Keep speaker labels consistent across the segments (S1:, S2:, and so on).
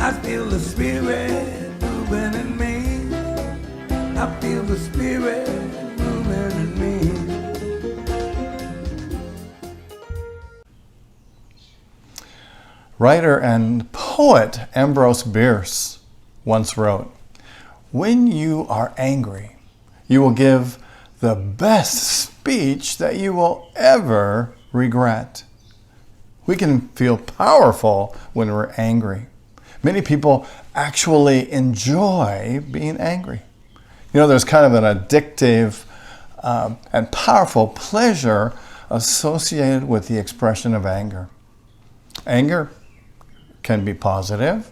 S1: I feel the Spirit moving in me. I feel the Spirit moving in me.
S2: Writer and poet Ambrose Bierce once wrote, "When you are angry, you will give the best speech that you will ever regret." We can feel powerful when we're angry. Many people actually enjoy being angry. There's kind of an addictive and powerful pleasure associated with the expression of anger. Anger can be positive,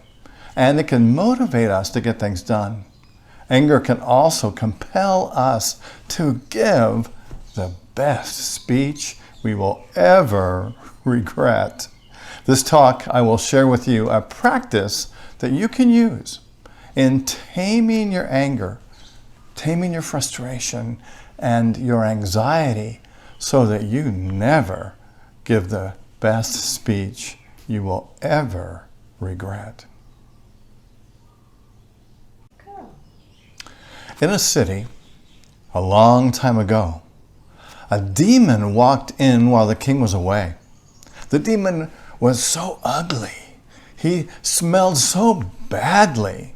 S2: and it can motivate us to get things done. Anger can also compel us to give the best speech we will ever regret. This talk, I will share with you a practice that you can use in taming your anger, taming your frustration and your anxiety so that you never give the best speech you will ever regret.
S3: Cool.
S2: In a city, a long time ago, a demon walked in while the king was away. The demon was so ugly. He smelled so badly,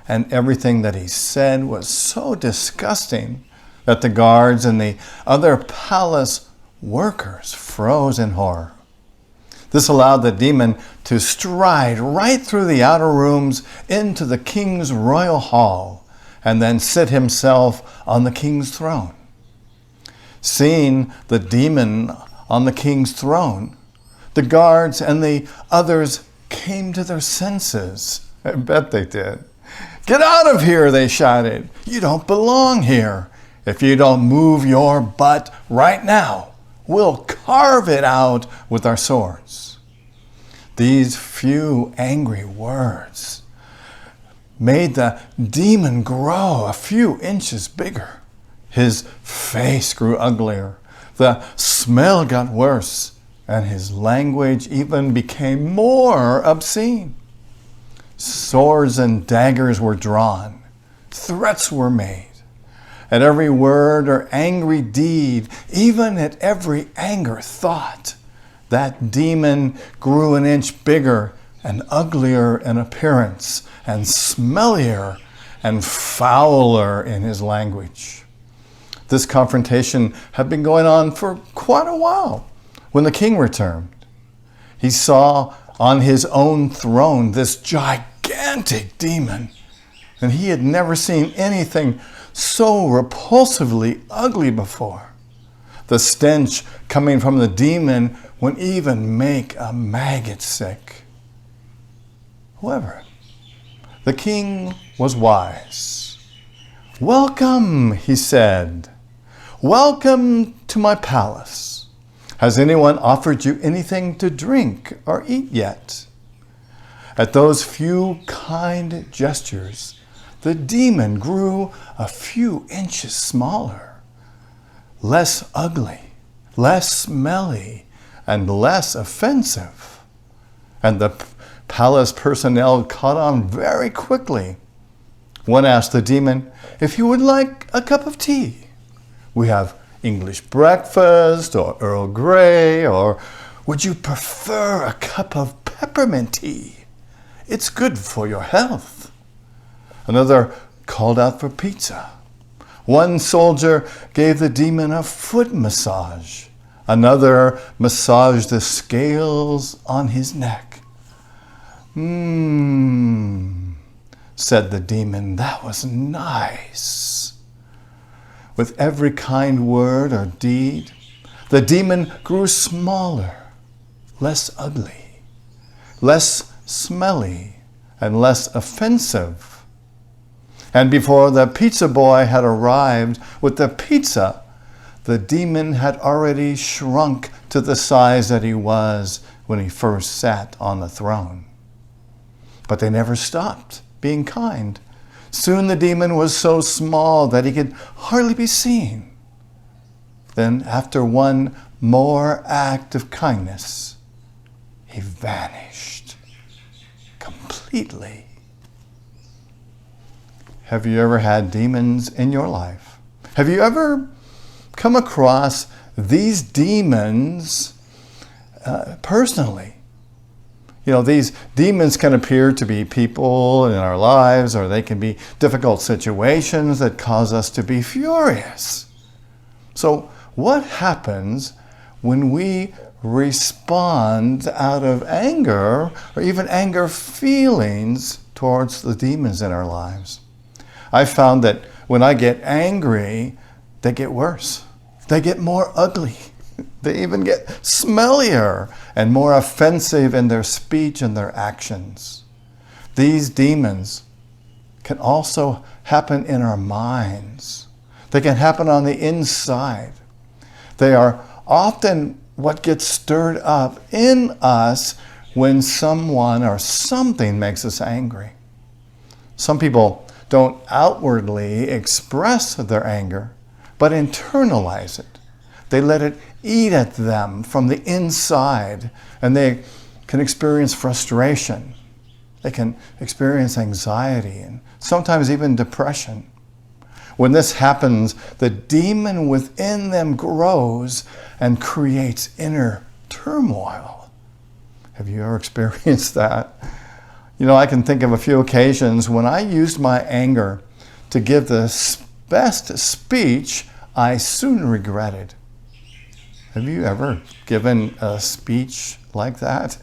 S2: and everything that he said was so disgusting that the guards and the other palace workers froze in horror. This allowed the demon to stride right through the outer rooms into the king's royal hall and then sit himself on the king's throne. Seeing the demon on the king's throne, the guards and the others came to their senses. I bet they did. "Get out of here," they shouted. "You don't belong here. If you don't move your butt right now, we'll carve it out with our swords." These few angry words made the demon grow a few inches bigger. His face grew uglier. The smell got worse, and his language even became more obscene. Swords and daggers were drawn. Threats were made. At every word or angry deed, even at every anger thought, that demon grew an inch bigger and uglier in appearance and smellier and fouler in his language. This confrontation had been going on for quite a while when the king returned. He saw on his own throne this gigantic demon, and he had never seen anything so repulsively ugly before. The stench coming from the demon would even make a maggot sick. However, the king was wise. "Welcome," he said. "Welcome to my palace. Has anyone offered you anything to drink or eat yet?" At those few kind gestures, the demon grew a few inches smaller, less ugly, less smelly, and less offensive. And the palace personnel caught on very quickly. One asked the demon if he would like a cup of tea. "We have English breakfast or Earl Grey, or would you prefer a cup of peppermint tea? It's good for your health." Another called out for pizza. One soldier gave the demon a foot massage. Another massaged the scales on his neck. Said the demon, "that was nice." With every kind word or deed, the demon grew smaller, less ugly, less smelly, and less offensive. And before the pizza boy had arrived with the pizza, the demon had already shrunk to the size that he was when he first sat on the throne. But they never stopped being kind. Soon the demon was so small that he could hardly be seen. Then, after one more act of kindness, he vanished. completely. Have you ever had demons in your life? Have you ever come across these demons personally? You know, these demons can appear to be people in our lives, or they can be difficult situations that cause us to be furious. So what happens when we respond out of anger, or even anger feelings towards the demons in our lives? I found that when I get angry, they get worse. They get more ugly. They even get smellier and more offensive in their speech and their actions. These demons can also happen in our minds. They can happen on the inside. They are often what gets stirred up in us when someone or something makes us angry. Some people don't outwardly express their anger, but internalize it. They let it eat at them from the inside, and they can experience frustration. They can experience anxiety and sometimes even depression. When this happens, the demon within them grows and creates inner turmoil. Have you ever experienced that? You know, I can think of a few occasions when I used my anger to give the best speech I soon regretted. Have you ever given a speech like that?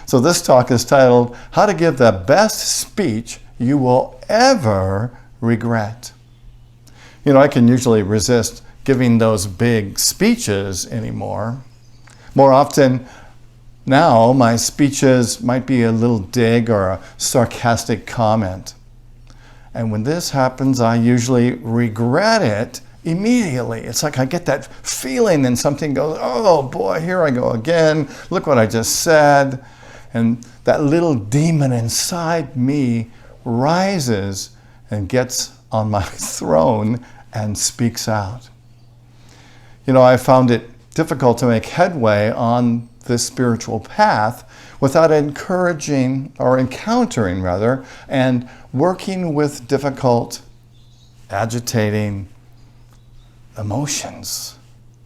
S2: So this talk is titled, How to Give the Best Speech You Will Ever Regret. You know, I can usually resist giving those big speeches anymore. More often now, my speeches might be a little dig or a sarcastic comment. And when this happens, I usually regret it immediately. It's like I get that feeling and something goes, oh boy, here I go again. Look what I just said. And that little demon inside me rises and gets on my throne and speaks out. You know, I found it difficult to make headway on this spiritual path without encountering and working with difficult, agitating emotions,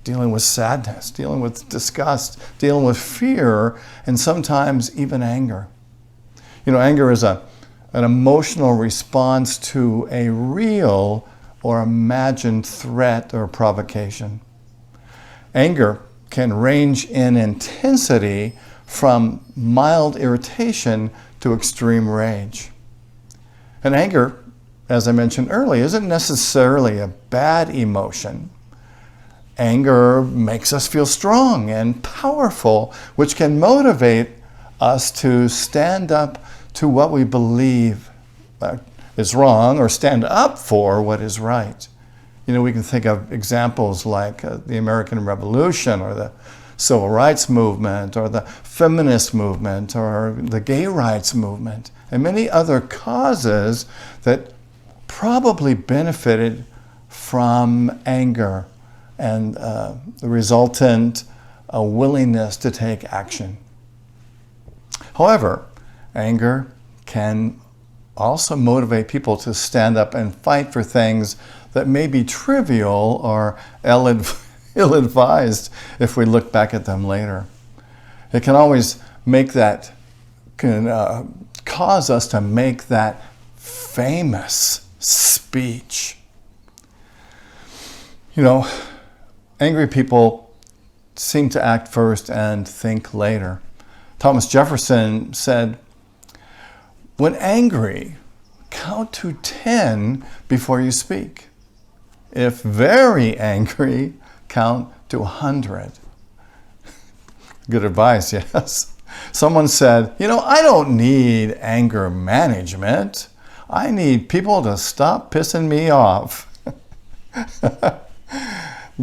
S2: dealing with sadness, dealing with disgust, dealing with fear, and sometimes even anger. You know, anger is an emotional response to a real or imagined threat or provocation. Anger can range in intensity from mild irritation to extreme rage. And anger, as I mentioned earlier, isn't necessarily a bad emotion. Anger makes us feel strong and powerful, which can motivate us to stand up to what we believe is wrong or stand up for what is right. You know, we can think of examples like the American Revolution or the Civil Rights Movement or the feminist movement or the gay rights movement and many other causes that probably benefited from anger and the resultant willingness to take action. However, anger can also motivate people to stand up and fight for things that may be trivial or ill-advised if we look back at them later. It can always cause us to make that famous speech. You know, angry people seem to act first and think later. Thomas Jefferson said, when angry, count to 10 before you speak. If very angry, count to 100. Good advice, yes. Someone said, you know, I don't need anger management. I need people to stop pissing me off.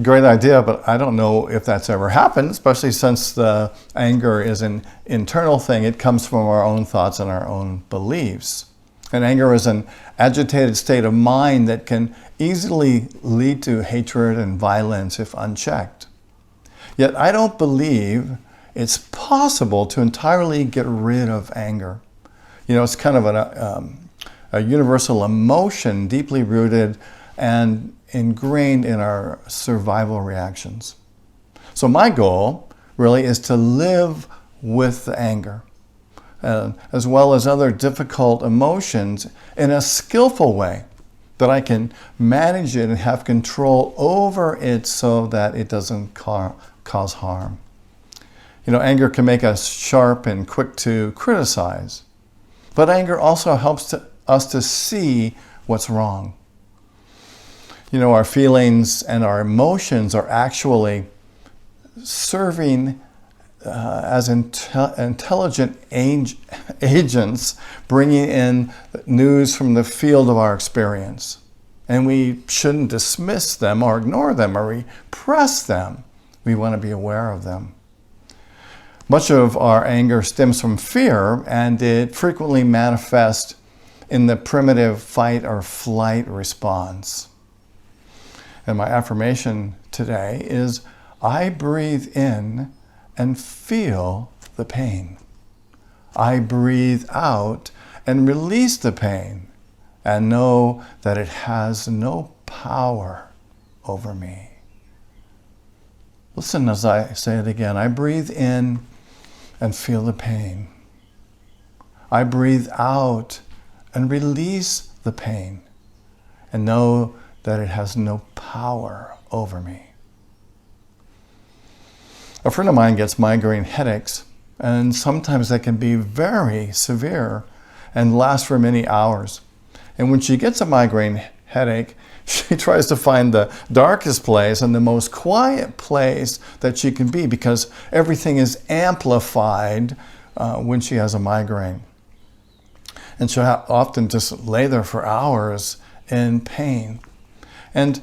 S2: Great idea, but I don't know if that's ever happened, especially since the anger is an internal thing. It comes from our own thoughts and our own beliefs. And anger is an agitated state of mind that can easily lead to hatred and violence if unchecked. Yet I don't believe it's possible to entirely get rid of anger. It's kind of a universal emotion deeply rooted and ingrained in our survival reactions. So my goal really is to live with the anger, as well as other difficult emotions, in a skillful way, that I can manage it and have control over it so that it doesn't cause harm. Anger can make us sharp and quick to criticize, but anger also helps us to see what's wrong. Our feelings and our emotions are actually serving as intelligent agents, bringing in news from the field of our experience. And we shouldn't dismiss them or ignore them or repress them. We want to be aware of them. Much of our anger stems from fear, and it frequently manifests in the primitive fight or flight response. And my affirmation today is, I breathe in and feel the pain. I breathe out and release the pain and know that it has no power over me. Listen as I say it again. I breathe in and feel the pain. I breathe out and release the pain and know that it has no power over me. A friend of mine gets migraine headaches, and sometimes they can be very severe and last for many hours. And when she gets a migraine headache, she tries to find the darkest place and the most quiet place that she can be, because everything is amplified when she has a migraine. And she'll often just lay there for hours in pain. And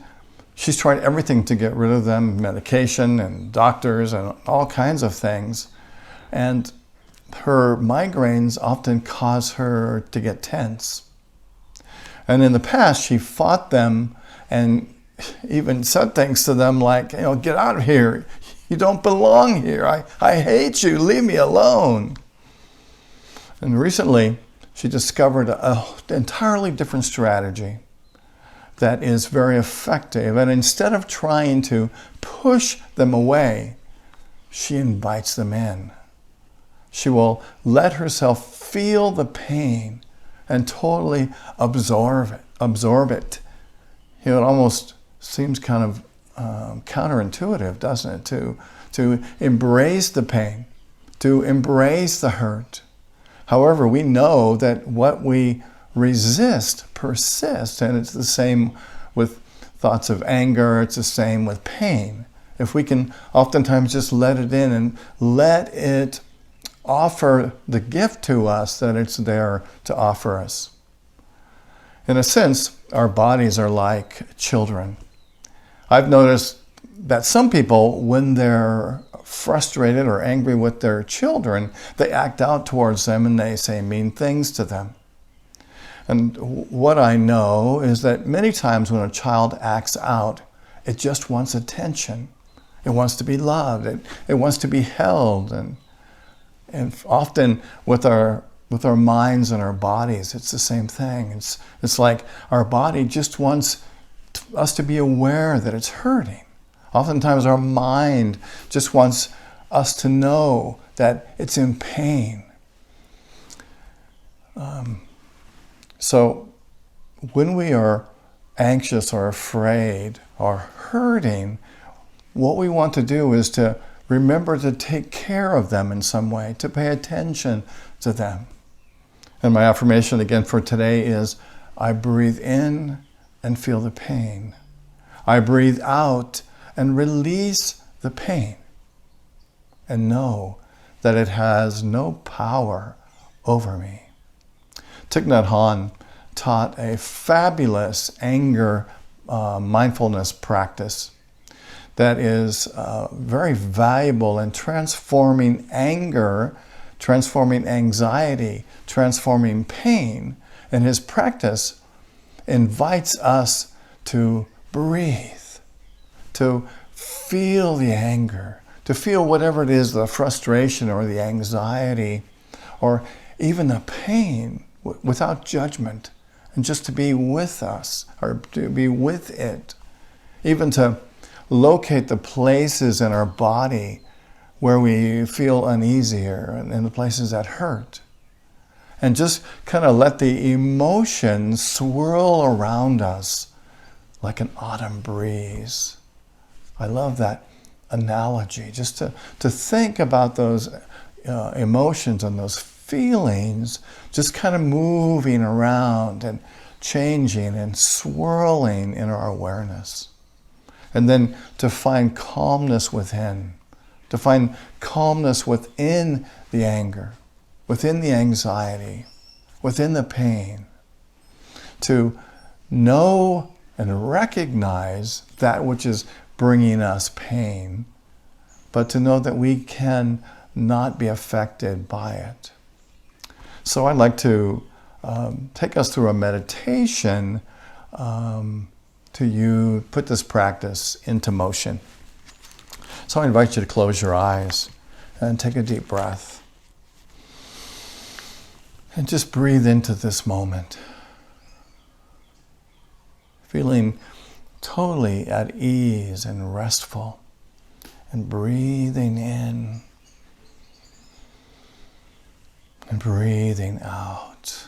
S2: she's tried everything to get rid of them, medication and doctors and all kinds of things. And her migraines often cause her to get tense. And in the past, she fought them and even said things to them like, get out of here. You don't belong here. I hate you. Leave me alone. And recently, she discovered an entirely different strategy that is very effective. And instead of trying to push them away, she invites them in. She will let herself feel the pain and totally absorb it. It almost seems kind of counterintuitive, doesn't it? To embrace the pain, to embrace the hurt. However, we know that what we resist persists, and it's the same with thoughts of anger, it's the same with pain. If we can oftentimes just let it in and let it offer the gift to us that it's there to offer us. In a sense, our bodies are like children. I've noticed that some people, when they're frustrated or angry with their children, they act out towards them and they say mean things to them. And what I know is that many times when a child acts out, it just wants attention. It wants to be loved. It wants to be held. And often with our minds and our bodies, it's the same thing. It's like our body just wants us to be aware that it's hurting. Oftentimes our mind just wants us to know that it's in pain. So when we are anxious or afraid or hurting, what we want to do is to remember to take care of them in some way, to pay attention to them. And my affirmation again for today is, I breathe in and feel the pain. I breathe out and release the pain and know that it has no power over me. Thich Nhat Hanh taught a fabulous anger mindfulness practice that is very valuable in transforming anger, transforming anxiety, transforming pain. And his practice invites us to breathe, to feel the anger, to feel whatever it is, the frustration or the anxiety or even the pain without judgment, and just to be with us, or to be with it. Even to locate the places in our body where we feel uneasier and the places that hurt. And just kind of let the emotions swirl around us like an autumn breeze. I love that analogy, just to think about those emotions and those feelings just kind of moving around and changing and swirling in our awareness. And then to find calmness within, to find calmness within the anger, within the anxiety, within the pain, to know and recognize that which is bringing us pain, but to know that we can not be affected by it. So I'd like to take us through a meditation to put this practice into motion. So I invite you to close your eyes and take a deep breath. And just breathe into this moment, feeling totally at ease and restful, and breathing in and breathing out.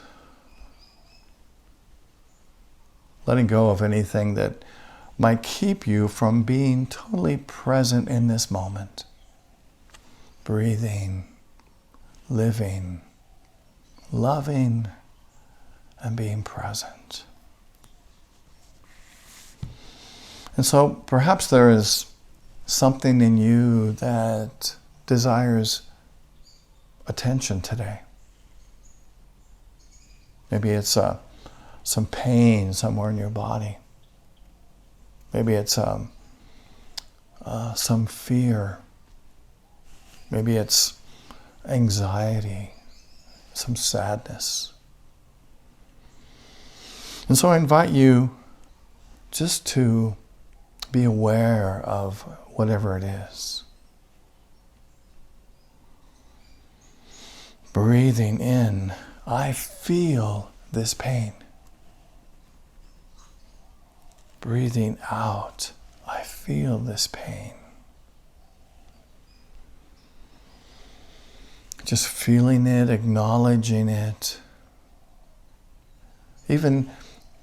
S2: Letting go of anything that might keep you from being totally present in this moment. Breathing, living, loving, and being present. And so perhaps there is something in you that desires attention today. Maybe it's some pain somewhere in your body. Maybe it's some fear. Maybe it's anxiety, some sadness. And so I invite you just to be aware of whatever it is. Breathing in, I feel this pain. Breathing out, I feel this pain. Just feeling it, acknowledging it. Even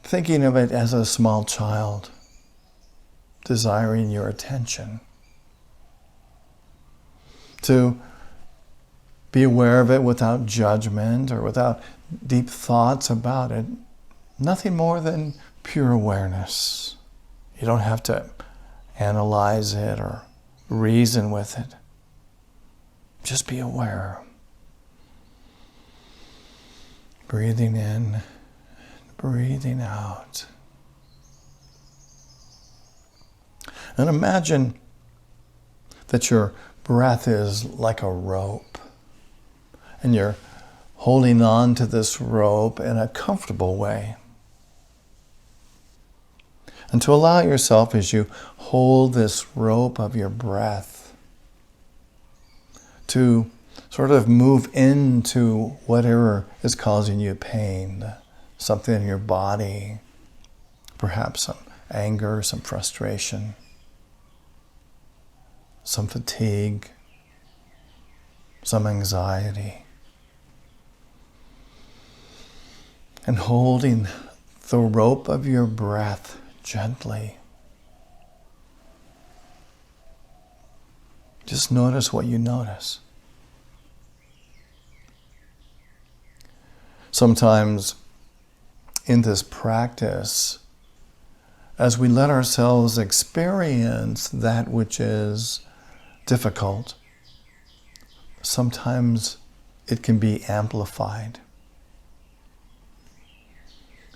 S2: thinking of it as a small child, desiring your attention. To be aware of it without judgment or without deep thoughts about it. Nothing more than pure awareness. You don't have to analyze it or reason with it. Just be aware. Breathing in, breathing out. And imagine that your breath is like a rope, and you're holding on to this rope in a comfortable way. And to allow yourself, as you hold this rope of your breath, to sort of move into whatever is causing you pain, something in your body, perhaps some anger, some frustration, some fatigue, some anxiety. And holding the rope of your breath gently. Just notice what you notice. Sometimes in this practice, as we let ourselves experience that which is difficult, sometimes it can be amplified.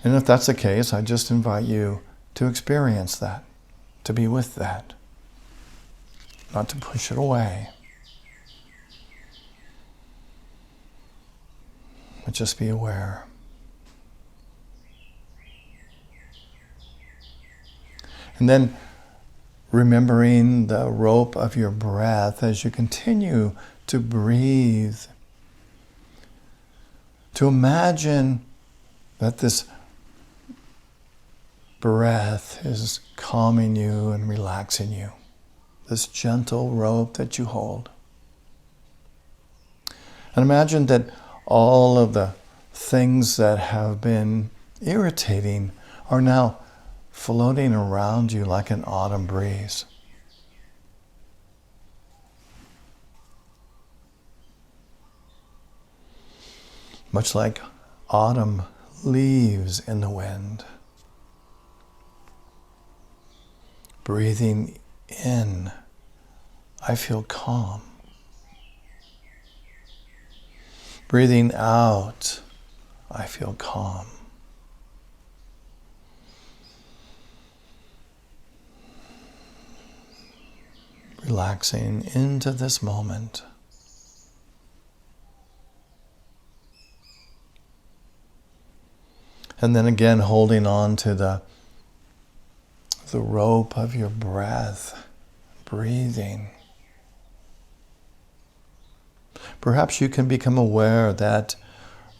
S2: And if that's the case, I just invite you to experience that, to be with that, not to push it away, but just be aware. And then remembering the rope of your breath as you continue to breathe, to imagine that this breath is calming you and relaxing you. This gentle rope that you hold. And imagine that all of the things that have been irritating are now floating around you like an autumn breeze. Much like autumn leaves in the wind. Breathing in, I feel calm. Breathing out, I feel calm. Relaxing into this moment. And then again, holding on to the rope of your breath, breathing. Perhaps you can become aware that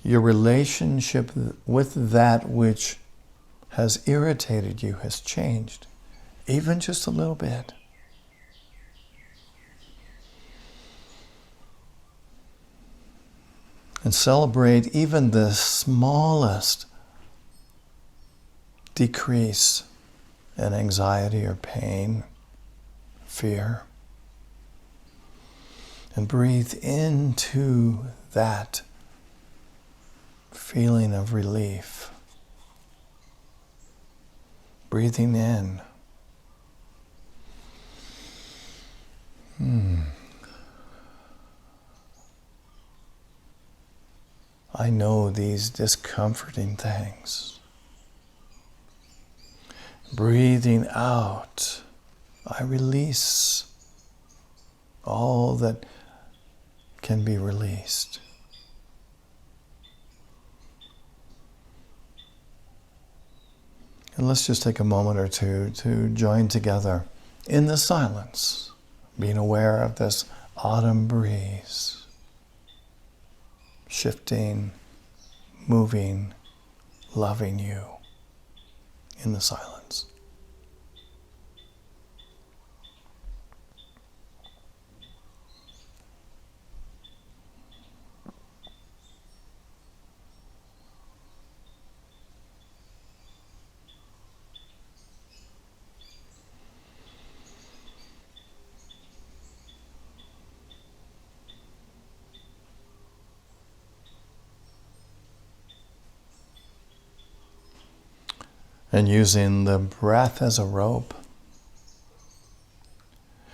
S2: your relationship with that which has irritated you has changed, even just a little bit. And celebrate even the smallest decrease in anxiety or pain, fear. And breathe into that feeling of relief. Breathing in. I know these discomforting things. Breathing out, I release all that can be released. And let's just take a moment or two to join together in the silence, being aware of this autumn breeze, shifting, moving, loving you in the silence. And using the breath as a rope,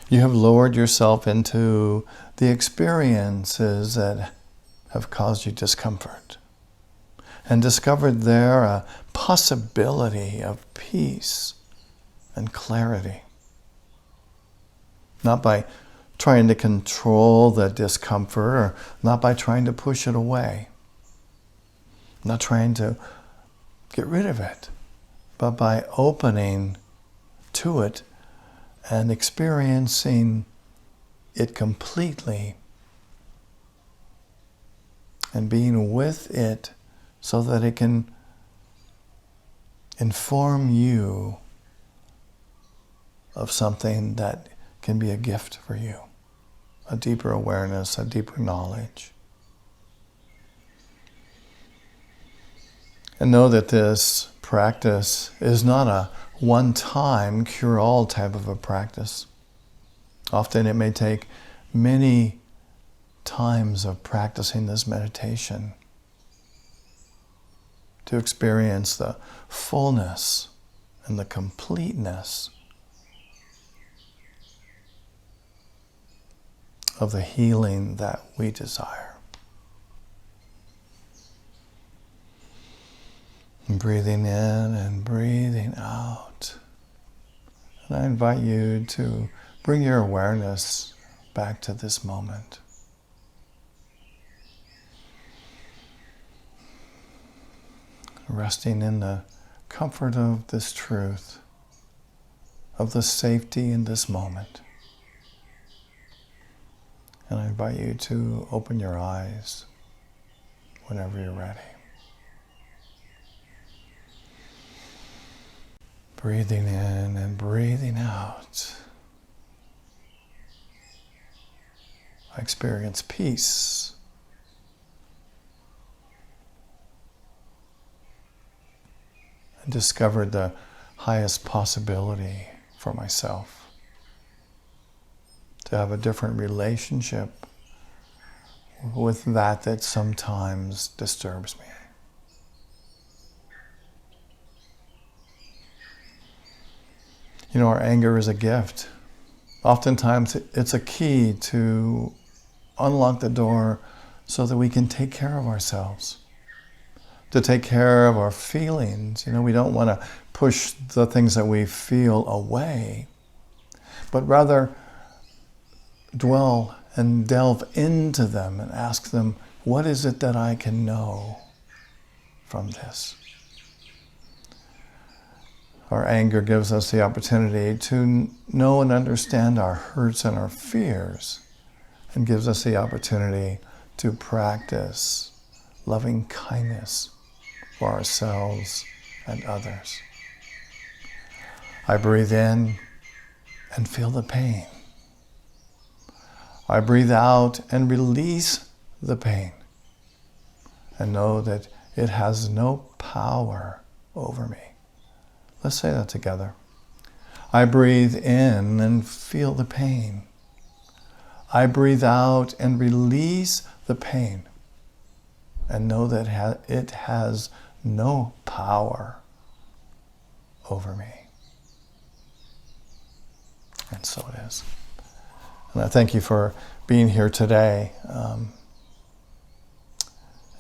S2: you have lowered yourself into the experiences that have caused you discomfort and discovered there a possibility of peace and clarity. Not by trying to control the discomfort or not by trying to push it away, not trying to get rid of it, but by opening to it and experiencing it completely and being with it so that it can inform you of something that can be a gift for you, a deeper awareness, a deeper knowledge. And know that this practice is not a one-time cure-all type of a practice. Often it may take many times of practicing this meditation to experience the fullness and the completeness of the healing that we desire. And breathing in and breathing out. And I invite you to bring your awareness back to this moment. Resting in the comfort of this truth, of the safety in this moment. And I invite you to open your eyes whenever you're ready. Breathing in and breathing out. I experience peace. I discovered the highest possibility for myself. To have a different relationship with that sometimes disturbs me. You know, our anger is a gift. Oftentimes it's a key to unlock the door so that we can take care of ourselves, to take care of our feelings. You know, we don't want to push the things that we feel away, but rather dwell and delve into them and ask them, what is it that I can know from this? Our anger gives us the opportunity to know and understand our hurts and our fears, and gives us the opportunity to practice loving kindness for ourselves and others. I breathe in and feel the pain. I breathe out and release the pain, and know that it has no power over me. Let's say that together. I breathe in and feel the pain. I breathe out and release the pain, and know that it has no power over me. And so it is. And I thank you for being here today.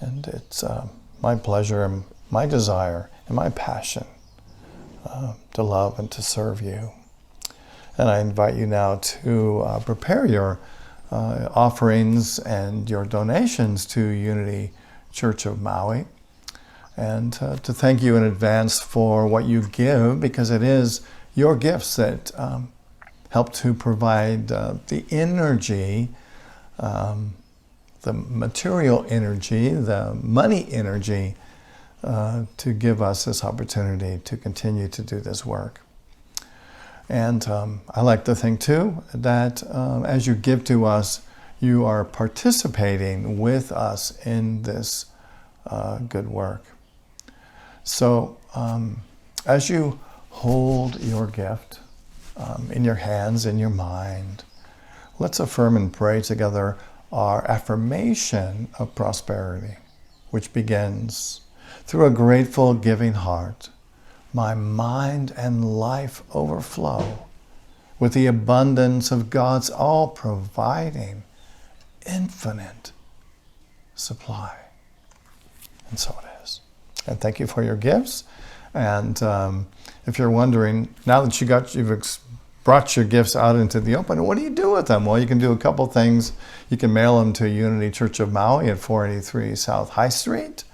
S2: And it's my pleasure and my desire and my passion to love and to serve you. And I invite you now to prepare your offerings and your donations to Unity Church of Maui, and to thank you in advance for what you give, because it is your gifts that help to provide the energy, the material energy, the money energy, to give us this opportunity to continue to do this work. And I like to think too that as you give to us, you are participating with us in this good work. So as you hold your gift in your hands, in your mind, let's affirm and pray together our affirmation of prosperity, which begins: through a grateful, giving heart, my mind and life overflow with the abundance of God's all-providing, infinite supply. And so it is. And thank you for your gifts. And if you're wondering, now that you've brought your gifts out into the open, what do you do with them? Well, you can do a couple things. You can mail them to Unity Church of Maui at 483 South High Street.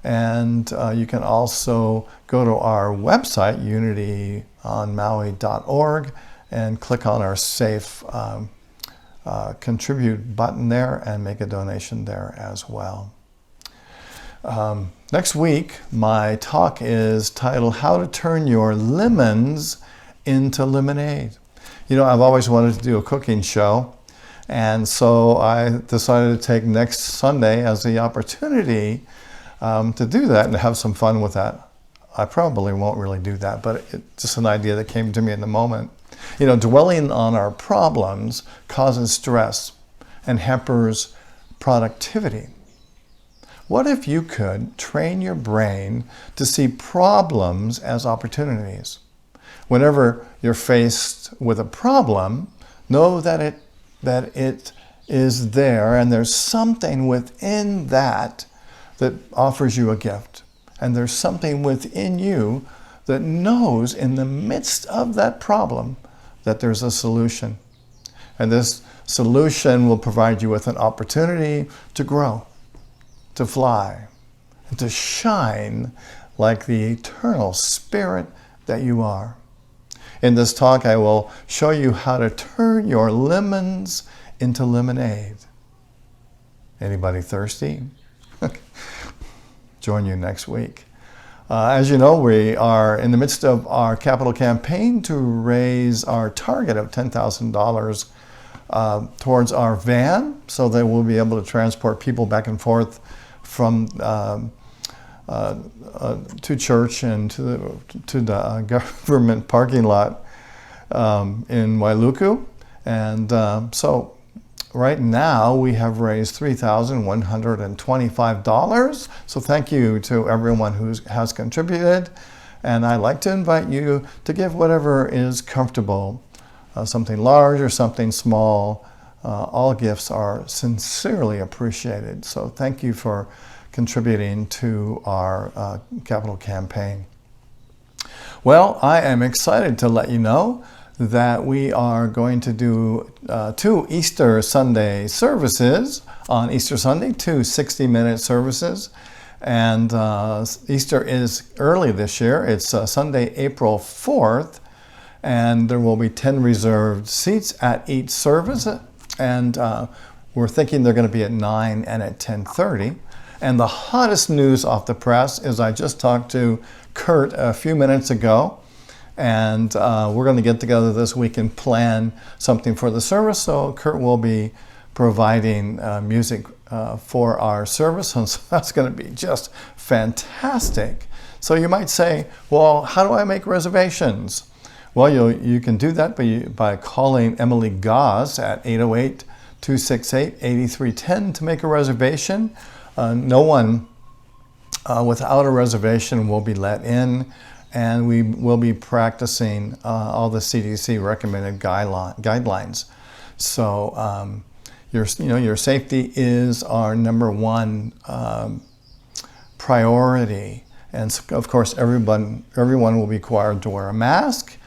S2: And you can also go to our website, unityonmaui.org, and click on our safe contribute button there and make a donation there as well. Next week, my talk is titled How to Turn Your Lemons into Lemonade. You know, I've always wanted to do a cooking show, and so I decided to take next Sunday as the opportunity to do that and to have some fun with that. I probably won't really do that, but it's just an idea that came to me in the moment. You know, dwelling on our problems causes stress and hampers productivity. What if you could train your brain to see problems as opportunities? Whenever you're faced with a problem, know that it is there, and there's something within that offers you a gift. And there's something within you that knows in the midst of that problem that there's a solution. And this solution will provide you with an opportunity to grow, to fly, and to shine like the eternal spirit that you are. In this talk, I will show you how to turn your lemons into lemonade. Anybody thirsty? Join you next week. As you know, we are in the midst of our capital campaign to raise our target of $10,000 towards our van, so that we'll be able to transport people back and forth from to church and to the government parking lot in Wailuku. And so right now we have raised $3,125. So thank you to everyone who has contributed. And I'd like to invite you to give whatever is comfortable, something large or something small. All gifts are sincerely appreciated. So thank you for contributing to our capital campaign. Well, I am excited to let you know that we are going to do 2 Easter Sunday services on Easter Sunday, 2 60-minute services. And Easter is early this year. It's Sunday, April 4th, and there will be 10 reserved seats at each service. And we're thinking they're going to be at 9 and at 10:30. And the hottest news off the press is I just talked to Kurt a few minutes ago, and we're going to get together this week and plan something for the service. So Kurt will be providing music for our service, and so that's going to be just fantastic. So you might say, well, how do I make reservations? Well, you can do that by calling Emily Goss at 808-268-8310 to make a reservation. No one without a reservation will be let in, and we will be practicing all the CDC recommended guidelines. So your safety is our number one priority, and of course everyone will be required to wear a mask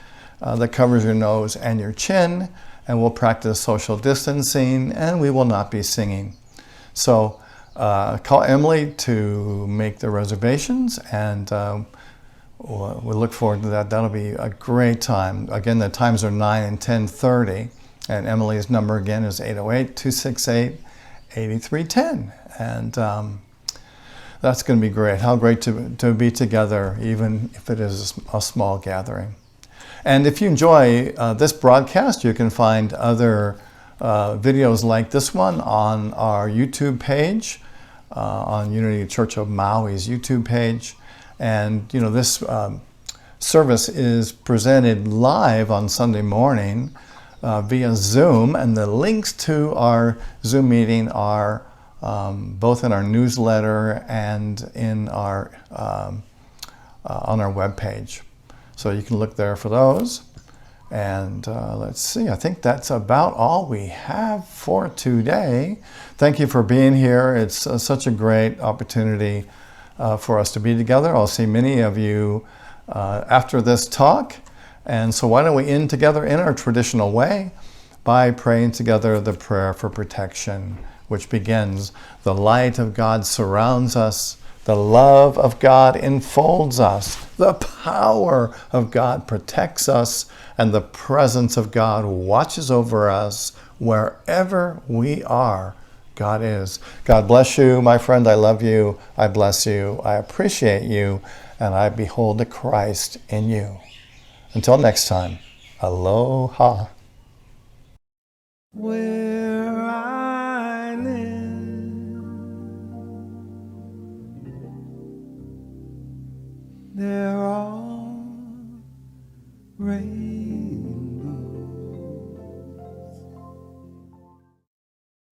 S2: that covers your nose and your chin, and we'll practice social distancing, and we will not be singing. So call Emily to make the reservations, and we'll look forward to that. That'll be a great time. Again, the times are 9 and 10:30, and Emily's number again is 808-268-8310. And that's going to be great. How great to be together, even if it is a small gathering. And if you enjoy this broadcast, you can find other videos like this one on our YouTube page, on Unity Church of Maui's YouTube page. And this service is presented live on Sunday morning via Zoom, and the links to our Zoom meeting are both in our newsletter and in our on our webpage. So you can look there for those. And let's see, I think that's about all we have for today. Thank you for being here. It's such a great opportunity for us to be together. I'll see many of you after this talk. And so why don't we end together in our traditional way by praying together the prayer for protection, which begins, the light of God surrounds us, the love of God enfolds us, the power of God protects us, and the presence of God watches over us wherever we are. God is. God bless you, my friend. I love you. I bless you. I appreciate you. And I behold the Christ in you. Until next time, aloha.
S1: Where I live, there are rain.